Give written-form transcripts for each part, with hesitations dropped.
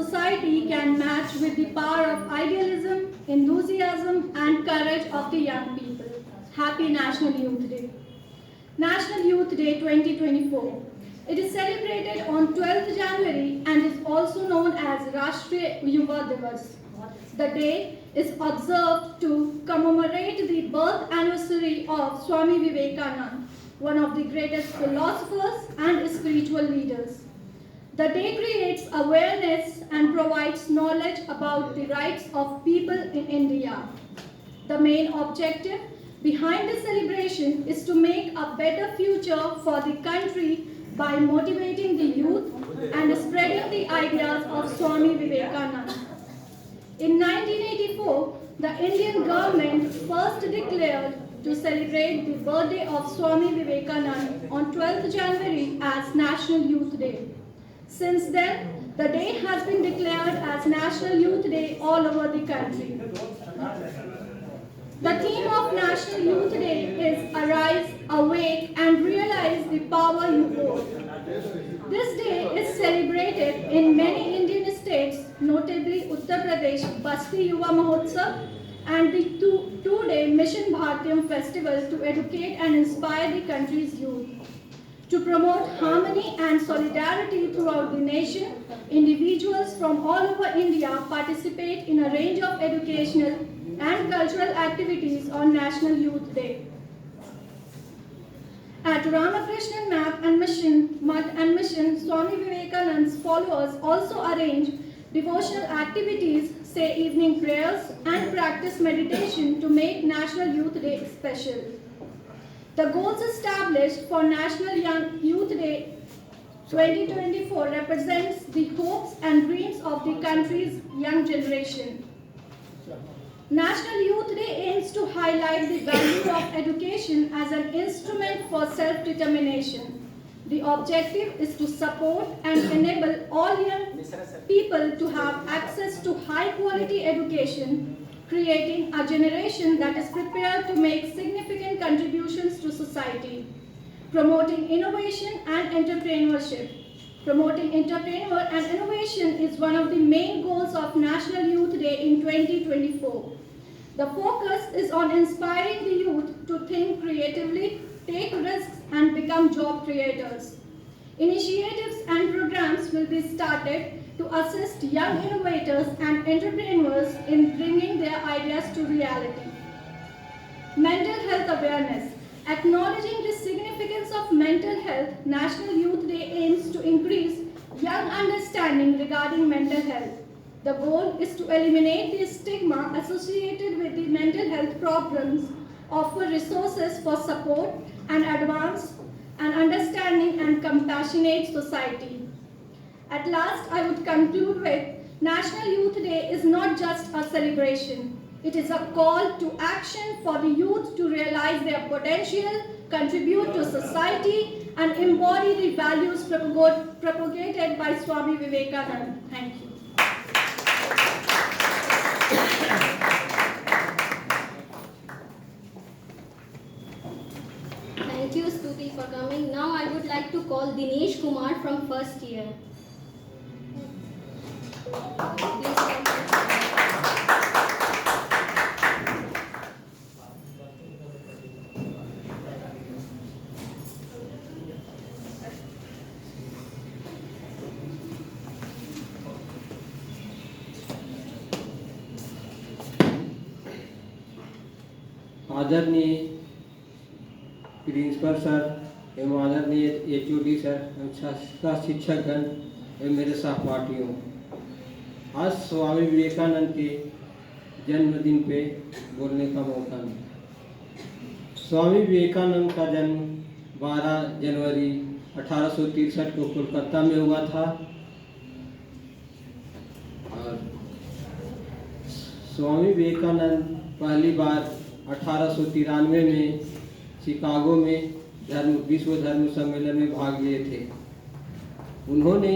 society can match with the power of idealism, enthusiasm, and courage of the young people. Happy National Youth Day. National Youth Day 2024. It is celebrated on 12th January and is also known as Rashtriya Yuva Divas. The day is observed to commemorate the birth anniversary of Swami Vivekananda, one of the greatest philosophers and spiritual leaders. The day creates awareness and provides knowledge about the rights of people in India. The main objective behind the celebration is to make a better future for the country by motivating the youth and spreading the ideas of Swami Vivekananda. In 1984, the Indian government first declared to celebrate the birthday of Swami Vivekananda on 12th January as National Youth Day. Since then, the day has been declared as National Youth Day all over the country. The theme of National Youth Day is Arise, Awake and Realize the Power You hold. This day is celebrated in many Indian states, notably Uttar Pradesh Basti Yuva Mahotsav and the two-day Mission Bharatiyam festival to educate and inspire the country's youth. To promote harmony and solidarity throughout the nation, individuals from all over India participate in a range of educational and cultural activities on National Youth Day. At Ramakrishnan Math and Mission, Swami Vivekananda's followers also arrange devotional activities, say evening prayers, and practice meditation to make National Youth Day special. The goals established for National Youth Day 2024 represents the hopes and dreams of the country's young generation. National Youth Day aims to highlight the value of education as an instrument for self-determination. The objective is to support and enable all young people to have access to high-quality education, creating a generation that is prepared to make significant contributions to society. Promoting innovation and entrepreneurship. Promoting entrepreneur and innovation is one of the main goals of National Youth Day in 2024. The focus is on inspiring the youth to think creatively, take risks, and become job creators. Initiatives and programs will be started to assist young innovators and entrepreneurs in bringing their ideas to reality. Mental health awareness. Acknowledging the significance of mental health, National Youth Day aims to increase young understanding regarding mental health. The goal is to eliminate the stigma associated with the mental health problems, offer resources for support, and advance an understanding and compassionate society. At last, I would conclude with National Youth Day is not just a celebration. It is a call to action for the youth to realize their potential, contribute to society, and embody the values propagated by Swami Vivekananda. Thank you. Thank you, Stuti, for coming. Now I would like to call Dinesh Kumar from first year. Please आदरणीय principal sir एवं आदरणीय HOD sir एवं शिक्षकगण एवं मेरे सहपाठियों, आज स्वामी विवेकानंद के जन्मदिन पे बोलने का मौका मिला। स्वामी विवेकानंद का जन्म 12 जनवरी 1863 को कोलकाता में हुआ था और स्वामी विवेकानंद पहली बार 1893 में शिकागो में विश्व धर्म सम्मेलन में भाग लिए थे। उन्होंने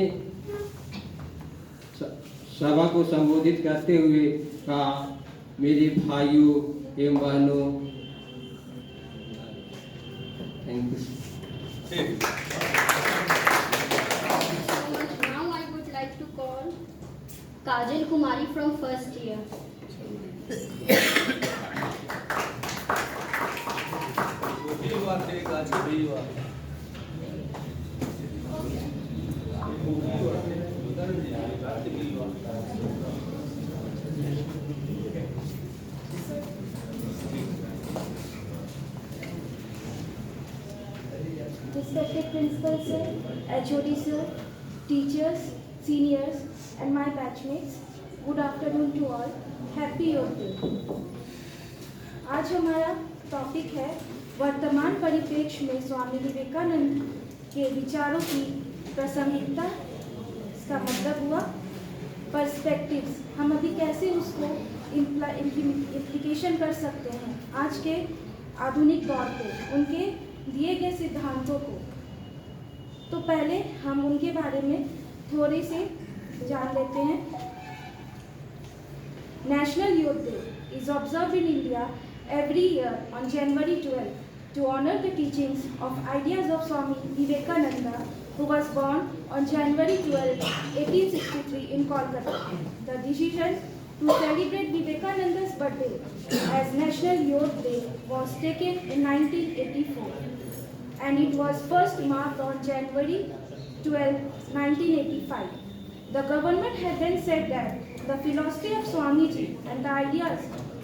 सभा को संबोधित करते हुए कहा, मेरे भाइयों एवं बहनों, thank you. Now I would like to call Kajal Kumari from first year. Respected Principal Sir, HOD Sir, teachers, seniors and my batchmates, good afternoon to all. Happy Yoga Day. आज हमारा टॉपिक है वर्तमान परिप्रेक्ष्य में स्वामी विवेकानंद के विचारों की प्रासंगिकता। इसका मतलब हुआ पर्सपेक्टिव्स। हम अभी कैसे उसको इम्प्लीकेशन कर सकते हैं आज के आधुनिक दौर पे उनके दिए गए सिद्धांतों को। तो पहले हम उनके बारे में थोड़े से जान लेते हैं। National youth day is observed in India every year on January 12 to honor the teachings of ideas of Swami Vivekananda, who was born on January 12, 1863 in Kolkata. The decision to celebrate Vivekananda's birthday as National Youth Day was taken in 1984, and it was first marked on January 12, 1985. The government had then said that the philosophy of Swamiji and the ideas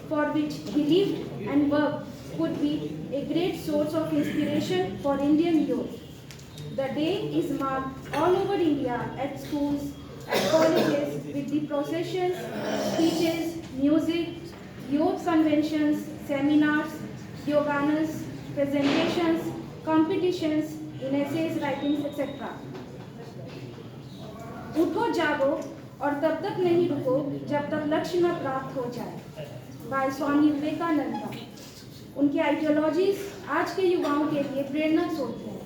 for which he lived and worked could be a great source of inspiration for Indian youth. The day is marked all over India at schools, at colleges with the processions, speeches, music, youth conventions, seminars, yoganas, presentations, competitions in essays, writings, etc. उठो जागो और तब तक नहीं रुको जब तक लक्ष्य न प्राप्त हो जाए, बाय स्वामी विवेकानंद। उनकी आइडियोलॉजीज आज के युवाओं के लिए प्रेरणा स्रोत हैं।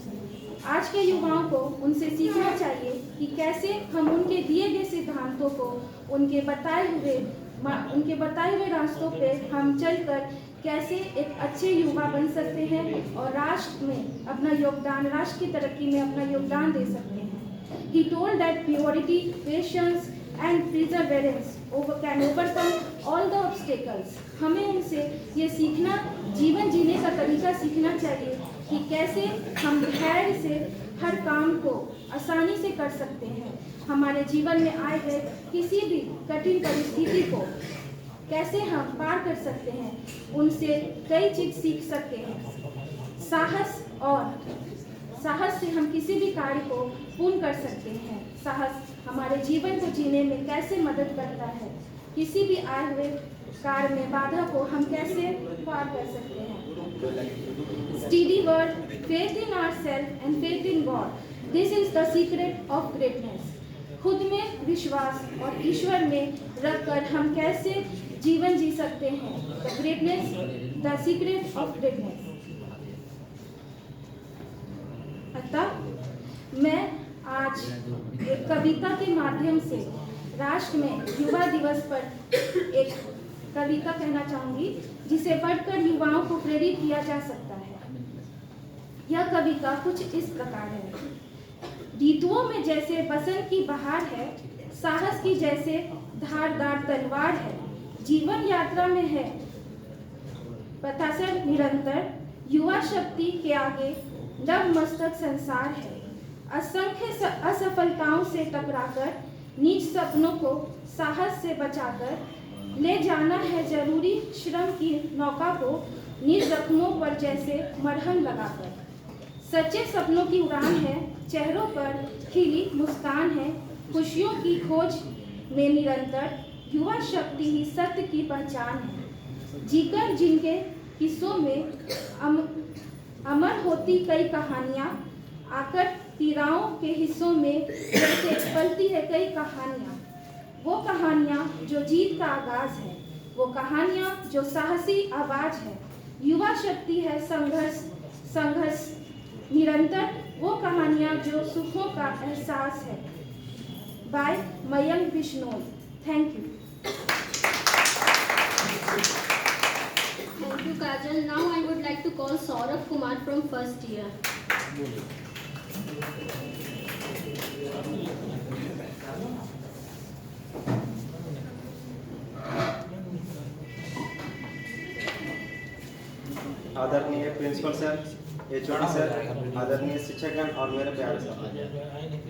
आज के युवाओं को उनसे सीखना चाहिए कि कैसे हम उनके दिए गए सिद्धांतों को उनके बताए हुए रास्तों पे हम चलकर कैसे एक अच्छे युवा बन सकते हैं और राष्ट्र में अपना योगदान, राष्ट्र की तरक्की में अपना योगदान दे सकते हैं। He told that purity, patience and perseverance can overcome all the obstacles. हमें उनसे ये सीखना, जीवन जीने का तरीका सीखना चाहिए कि कैसे हम धैर्य से हर काम को आसानी से कर सकते हैं। हमारे जीवन में आए गए किसी भी कठिन परिस्थिति को कैसे हम पार कर सकते हैं, उनसे कई चीज सीख सकते हैं। साहस से हम किसी भी कार्य को पूर्ण कर सकते हैं। साहस हमारे जीवन को जीने में कैसे मदद करता है, किसी भी आए हुए कार्य में बाधा को हम कैसे पार कर सकते हैं। Steady word, faith in ourselves and faith in God, this is the secret of greatness. खुद में विश्वास और ईश्वर में रखकर हम कैसे जीवन जी सकते हैं। The greatness, the secret of greatness. अतः मैं आज एक कविता के माध्यम से राष्ट्र में युवा दिवस पर एक कविता कहना चाहूंगी, जिसे पढ़कर युवाओं को प्रेरित किया जा सकता है। यह कविता कुछ इस प्रकार है। ऋतुओं में जैसे बसंत की बहार है, साहस की जैसे धारदार तलवार है। जीवन यात्रा में है पथासर निरंतर, युवा शक्ति के आगे नवमस्तक संसार है। असंख्य असफलताओं से टकराकर नीच सपनों को साहस से बचाकर ले जाना है जरूरी श्रम की नौका को निज जख्मों पर जैसे मरहम लगाकर। सच्चे सपनों की उड़ान है, चेहरों पर खिली मुस्कान है, खुशियों की खोज में निरंतर युवा शक्ति ही सत्य की पहचान है। जीकर जिनके किस्सों में अमर होती कई कहानियाँ, आकर तीराओं के हिस्सों में जैसे पलती है कई कहानियाँ। वो कहानियाँ जो जीत का आगाज है, वो कहानियाँ जो साहसी आवाज है। युवा शक्ति है संघर्ष निरंतर, वो कहानियाँ जो सुखों का एहसास है। By Mayank Bishnoi. Thank you. Thank you, Kajal. Now I would like to call Saurabh Kumar from first year. आदरणीय प्रिंसिपल सर, एचओडी सर, आदरणीय शिक्षकगण और मेरे प्यारे साथी।